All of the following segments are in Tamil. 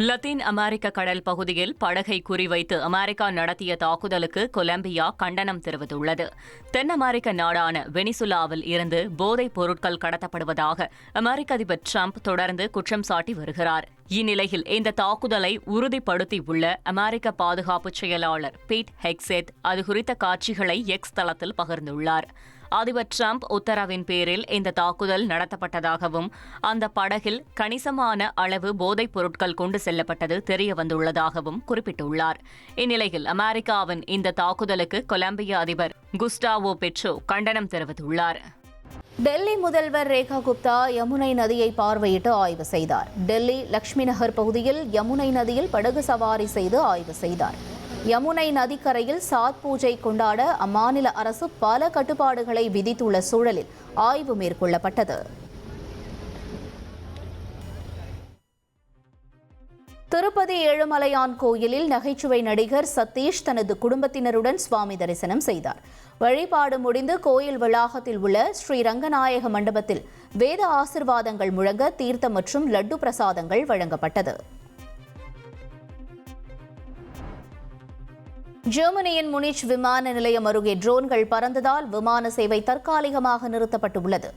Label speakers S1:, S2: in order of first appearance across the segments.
S1: லத்தீன் அமெரிக்க கடல் பகுதியில் படகை குறிவைத்து அமெரிக்கா நடத்திய தாக்குதலுக்கு கொலம்பியா கண்டனம் தெரிவித்துள்ளது. தென் அமெரிக்க நாடான வெனிசுலாவில் இருந்து போதைப் பொருட்கள் கடத்தப்படுவதாக அமெரிக்க அதிபர் டிரம்ப் தொடர்ந்து குற்றம் சாட்டி வருகிறார். இந்நிலையில் இந்த தாக்குதலை உறுதிப்படுத்தியுள்ள அமெரிக்க பாதுகாப்பு செயலாளர் பீட் ஹெக்செத் அது குறித்த காட்சிகளை எக்ஸ் தளத்தில் பகிர்ந்துள்ளார். அதிபர் டிரம்ப் உத்தரவின் பேரில் இந்த தாக்குதல் நடத்தப்பட்டதாகவும் அந்த படகில் கணிசமான அளவு போதைப் பொருட்கள் கொண்டு செல்லப்பட்டது தெரியவந்துள்ளதாகவும் குறிப்பிட்டுள்ளார். இந்நிலையில் அமெரிக்காவின் இந்த தாக்குதலுக்கு கொலம்பியா அதிபர் குஸ்டாவோ பெட்ரோ கண்டனம் தெரிவித்துள்ளார்.
S2: டெல்லி முதல்வர் ரேகா குப்தா யமுனை நதியை பார்வையிட்டு ஆய்வு செய்தார். டெல்லி லக்ஷ்மி நகர் பகுதியில் யமுனை நதியில் படகு சவாரி செய்து ஆய்வு செய்தார். யமுனை நதிக்கரையில் சாத் பூஜை கொண்டாட அம்மாநில அரசு பல கட்டுப்பாடுகளை விதித்துள்ள சூழலில் ஆய்வு மேற்கொள்ளப்பட்டது. திருப்பதி ஏழுமலையான் கோயிலில் நகைச்சுவை நடிகர் சதீஷ் தனது குடும்பத்தினருடன் சுவாமி தரிசனம் செய்தார். வழிபாடு முடிந்து கோயில் வளாகத்தில் உள்ள ஸ்ரீ ரங்கநாயக மண்டபத்தில் வேத ஆசிர்வாதங்கள் முழங்க தீர்த்தம் மற்றும் லட்டு பிரசாதங்கள் வழங்கப்பட்டது. ஜெர்மனியின் முனிச் விமான நிலையம் அருகே ட்ரோன்கள் பறந்ததால் விமான சேவை தற்காலிகமாக நிறுத்தப்பட்டுள்ளது.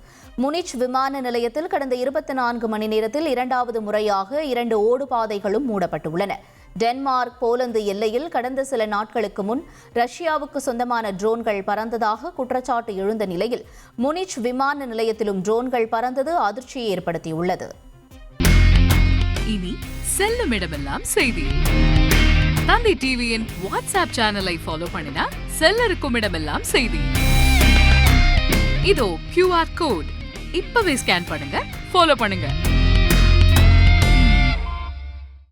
S2: முனிச் விமான நிலையத்தில் கடந்த 24 மணி நேரத்தில் இரண்டாவது முறையாக 2 ஓடுபாதைகளும் மூடப்பட்டுள்ளன. டென்மார்க் போலந்து எல்லையில் கடந்த சில நாட்களுக்கு முன் ரஷ்யாவுக்கு சொந்தமான ட்ரோன்கள் பறந்ததாக குற்றச்சாட்டு எழுந்த நிலையில் முனிச் விமான நிலையத்திலும் ட்ரோன்கள் பறந்தது அதிர்ச்சியை ஏற்படுத்தியுள்ளது.
S3: இனி செல்லும் இடமெல்லாம் செய்தி. தந்தை டிவியின் வாட்ஸ்அப் சேனலை ஃபாலோ பண்ணினா செல்ல இருக்கும் இடமெல்லாம் செய்தி. இதோ QR கோட் இப்பவே ஸ்கேன் பண்ணுங்க, ஃபாலோ பண்ணுங்க.